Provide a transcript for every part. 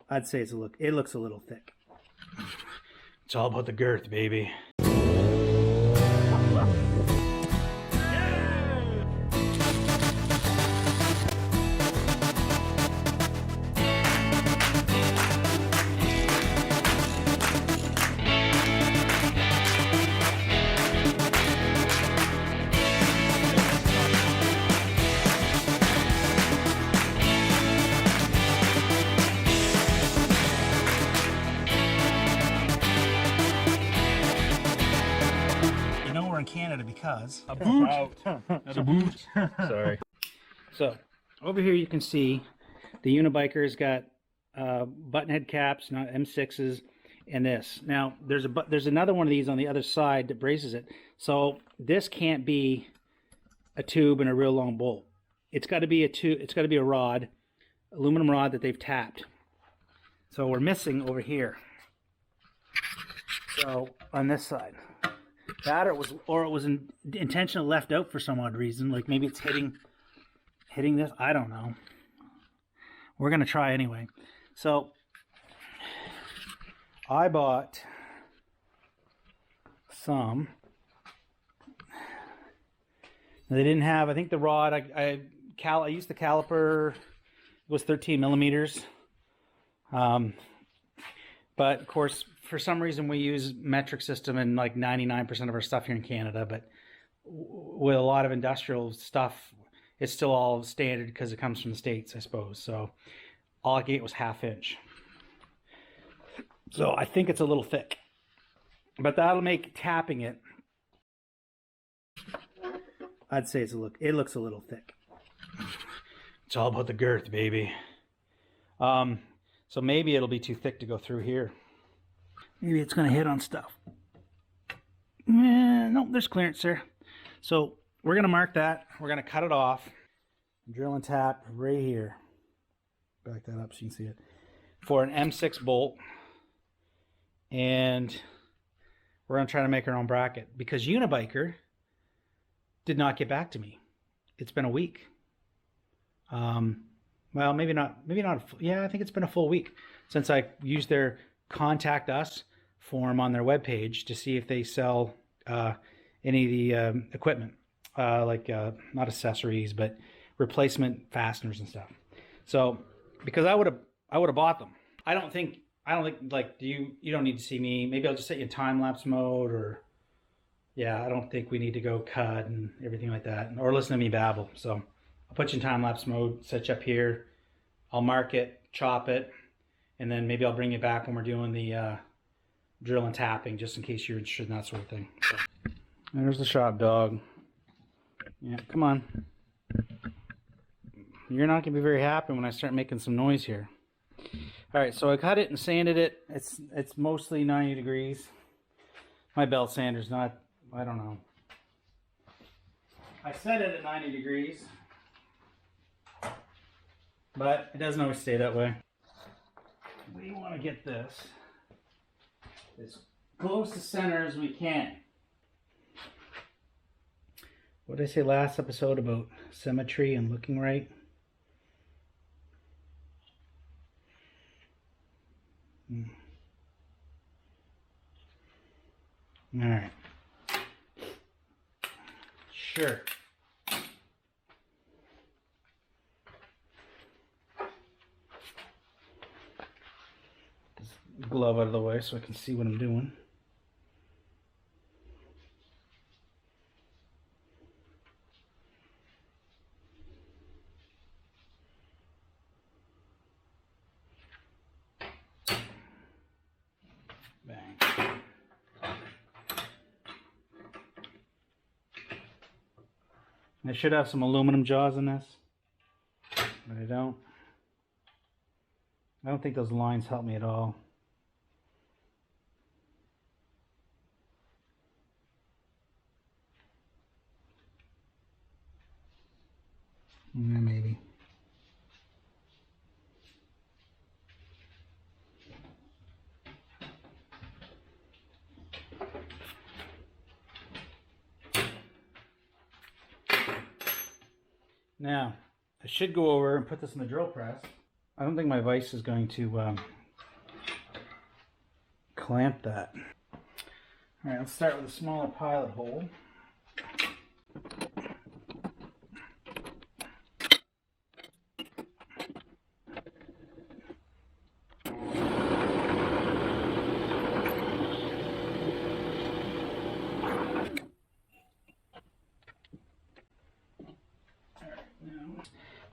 I'd say it looks a little thick. It's all about the girth, baby. We're in Canada because a boot. Not a boot. Sorry. So over here you can see the Unibiker's got button head caps, not M6s, and this. Now there's another one of these on the other side that braces it. So this can't be a tube and a real long bolt. It's got to be a tube. It's got to be a rod, aluminum rod that they've tapped. So we're missing over here. So on this side. That or it was intentionally left out for some odd reason, like maybe it's hitting this. I don't know. We're gonna try anyway. So I bought some. They didn't have. I think the rod. I used the caliper. It was 13 millimeters. But of course, for some reason we use metric system in like 99% of our stuff here in Canada, but with a lot of industrial stuff, it's still all standard because it comes from the States, I suppose. So all I get was 1/2 inch. So I think it's a little thick, but that'll make tapping it. I'd say it looks a little thick. It's all about the girth, baby. So maybe it'll be too thick to go through here. Maybe it's going to hit on stuff. Nope, there's clearance there. So we're going to mark that. We're going to cut it off. Drill and tap right here. Back that up so you can see it. For an M6 bolt. And we're going to try to make our own bracket. Because Unibiker did not get back to me. It's been a week. Well, maybe not. Yeah, I think it's been a full week since I used their contact us form on their webpage to see if they sell any of the equipment, like not accessories, but replacement fasteners and stuff. So because I would have bought them. I don't think like you don't need to see me. Maybe I'll just set you in time lapse mode, or yeah, I don't think we need to go cut and everything like that, or listen to me babble. So I'll put you in time-lapse mode, set you up here. I'll mark it, chop it, and then maybe I'll bring you back when we're doing the drill and tapping, just in case you're interested in that sort of thing. So, there's the shop dog. Yeah, come on. You're not going to be very happy when I start making some noise here. All right, so I cut it and sanded it. It's mostly 90 degrees. My belt sander's not, I don't know. I set it at 90 degrees. But it doesn't always stay that way. We want to get this as close to center as we can. What did I say last episode about symmetry and looking right? All right. Sure. Glove out of the way so I can see what I'm doing. Bang. I should have some aluminum jaws in this, but I don't. I don't think those lines help me at all. Yeah, maybe. Now, I should go over and put this in the drill press. I don't think my vise is going to clamp that. All right, let's start with a smaller pilot hole.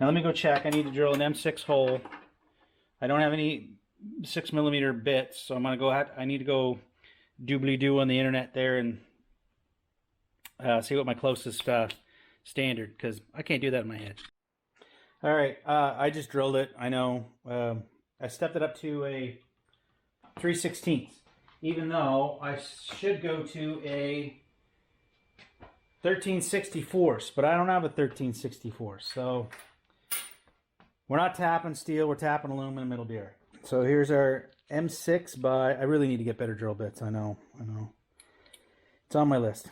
Now let me go check. I need to drill an M6 hole. I don't have any 6mm bits, so I'm gonna go ahead. I need to go doobly-doo on the internet there and see what my closest standard, because I can't do that in my head. All right, I just drilled it. I know. I stepped it up to a 3/16, even though I should go to a 13/64, but I don't have a 13/64, so we're not tapping steel, we're tapping aluminum, it'll be all right. So here's our M6 by, I really need to get better drill bits, I know. It's on my list.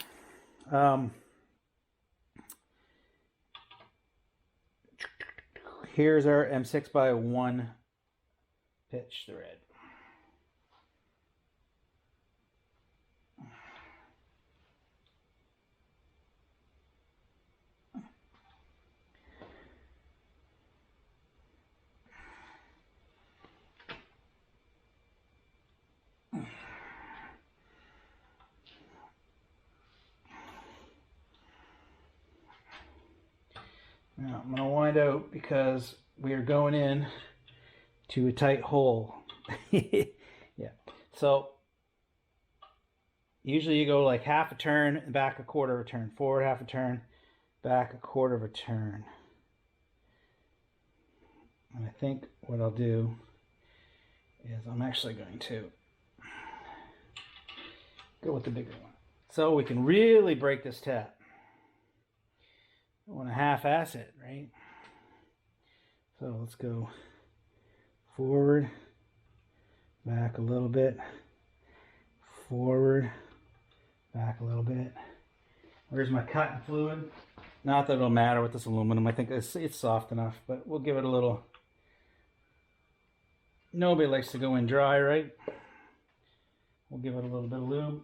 Here's our M6 by 1 pitch thread. Now I'm going to wind out because we are going in to a tight hole. Yeah. So usually you go like half a turn, back a quarter of a turn, forward half a turn, back a quarter of a turn. And I think what I'll do is I'm actually going to go with the bigger one. So we can really break this tap. I want to half-ass it, right? So let's go forward, back a little bit, forward, back a little bit. Where's my cutting fluid? Not that it'll matter with this aluminum. I think it's soft enough, but we'll give it a little. Nobody likes to go in dry, right? We'll give it a little bit of lube.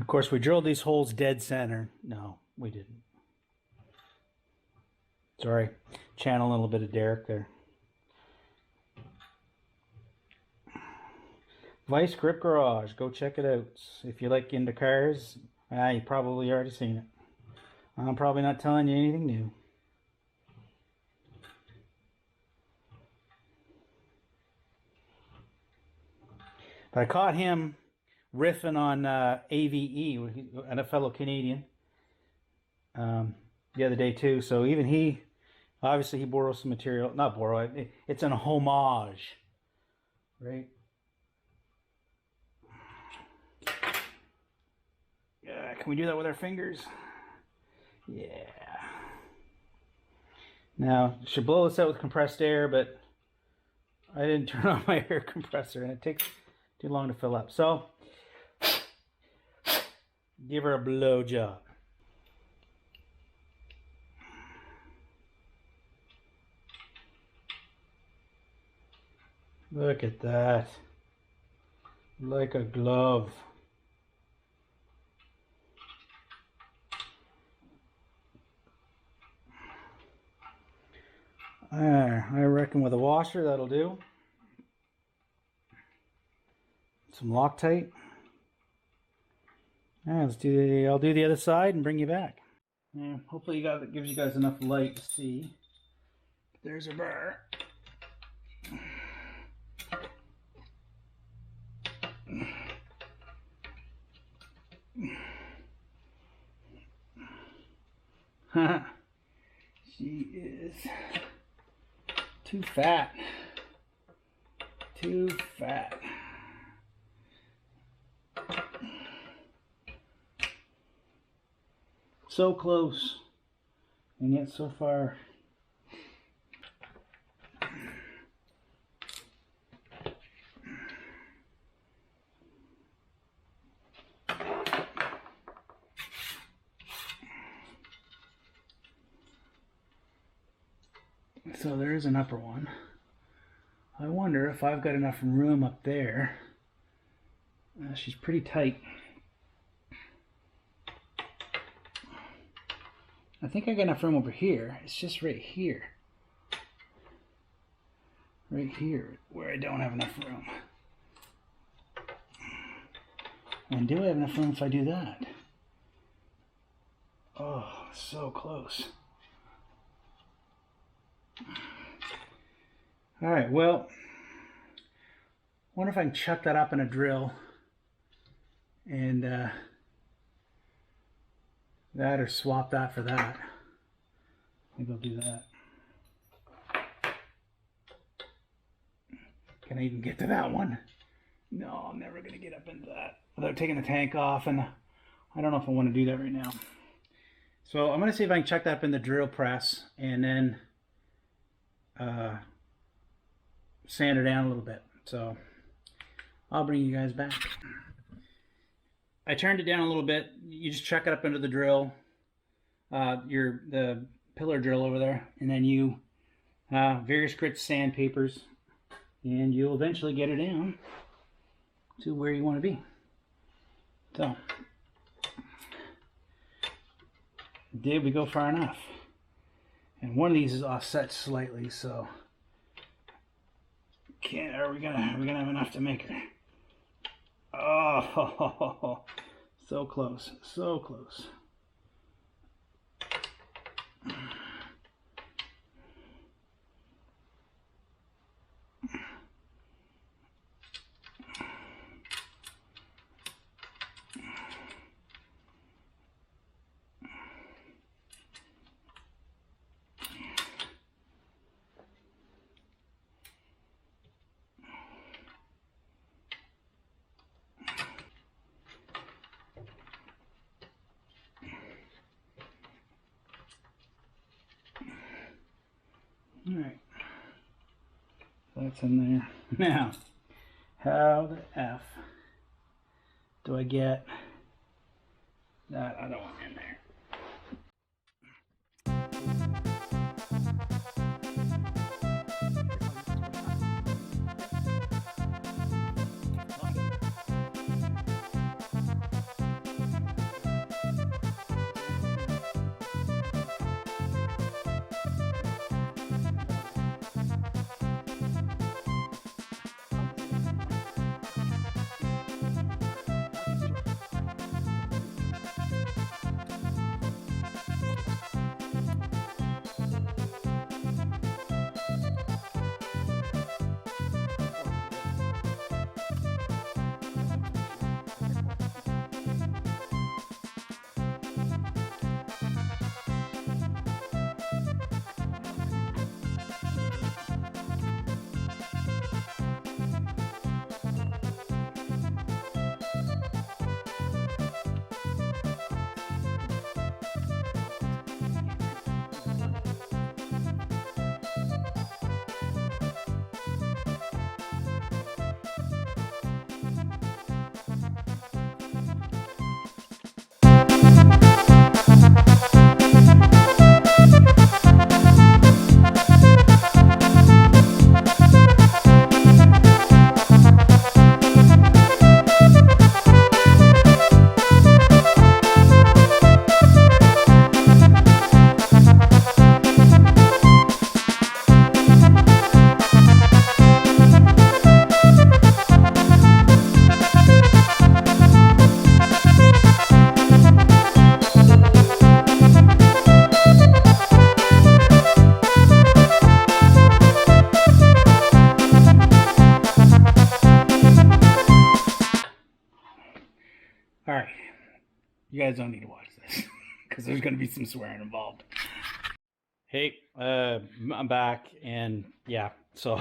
Of course, we drilled these holes dead center. No, we didn't. Sorry, channel a little bit of Derek there. Vice Grip Garage, go check it out. If you like into cars, you probably already seen it. I'm probably not telling you anything new. But I caught him riffing on AVE, and a fellow Canadian, the other day too. So even he, obviously he borrows some material. Not borrow, it's an homage, right? Yeah, can we do that with our fingers? Yeah. Now, should blow this out with compressed air, but I didn't turn on my air compressor and it takes too long to fill up. So give her a blow job. Look at that. Like a glove. I reckon with a washer that'll do. Some Loctite. Let's do I'll do the other side and bring you back. Hopefully it gives you guys enough light to see. There's a bar. She is too fat. Too fat. So close, and yet so far. So there is an upper one. I wonder if I've got enough room up there. She's pretty tight. I think I got enough room over here. It's just right here. Right here where I don't have enough room. And do I have enough room if I do that? Oh, so close. All right, well, wonder if I can chuck that up in a drill and that, or swap that for that. Maybe I'll do that. Can I even get to that one? No, I'm never gonna get up into that without taking the tank off, and I don't know if I want to do that right now. So I'm gonna see if I can chuck that up in the drill press and then sand her down a little bit. So I'll bring you guys back. I turned it down a little bit. You just chuck it up into the drill, the pillar drill over there, and then you various grit sandpapers, and you'll eventually get it down to where you want to be. So did we go far enough? And one of these is offset slightly, so are we gonna have enough to make her? Oh, so close, so close. All right, that's in there. Now, how the F do I get that other one in there? All right, you guys don't need to watch this because there's going to be some swearing involved. Hey, I'm back, and yeah, so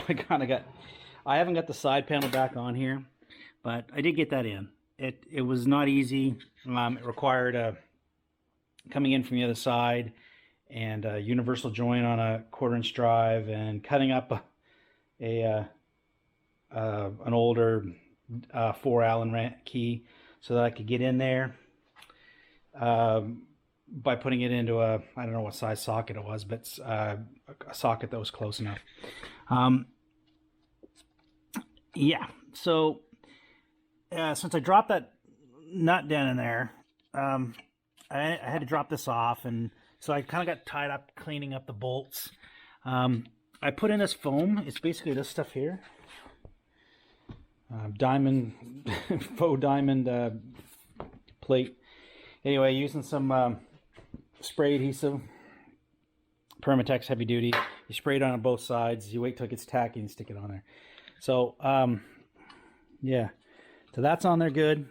I haven't got the side panel back on here, but I did get that in. It was not easy. It required coming in from the other side, and a universal joint on a 1/4-inch drive, and cutting up an older 4 Allen key so that I could get in there. by putting it into a, I don't know what size socket it was, but a socket that was close enough. Yeah, so since I dropped that nut down in there, I had to drop this off, and so I kind of got tied up cleaning up the bolts. I put in this foam. It's basically this stuff here. Diamond, faux diamond plate. Anyway, using some spray adhesive, Permatex heavy duty. You spray it on both sides. You wait till it gets tacky and stick it on there. So, yeah. So that's on there good.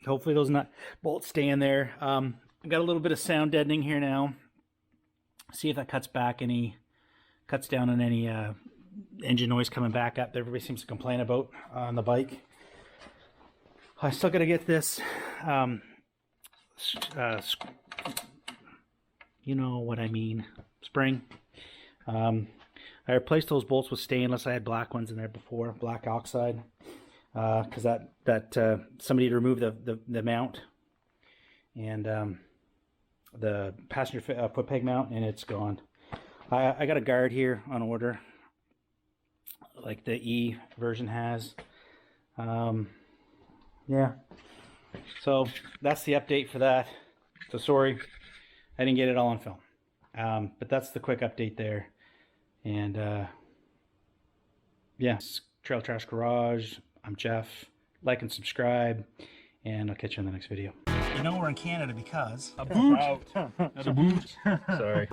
Hopefully those nut bolts stay in there. I got a little bit of sound deadening here now. See if that cuts down on any engine noise coming back up that everybody seems to complain about on the bike. I still got to get this, you know what I mean, spring. I replaced those bolts with stainless. I had black ones in there before, black oxide, because somebody had removed the mount and the passenger foot peg mount, and it's gone. I got a guard here on order, like the E version has. Yeah. So that's the update for that. So sorry, I didn't get it all on film. But that's the quick update there. And yeah, Trail Trash Garage. I'm Jeff. Like and subscribe, and I'll catch you in the next video. You know we're in Canada because A boot. Not a boot. Sorry.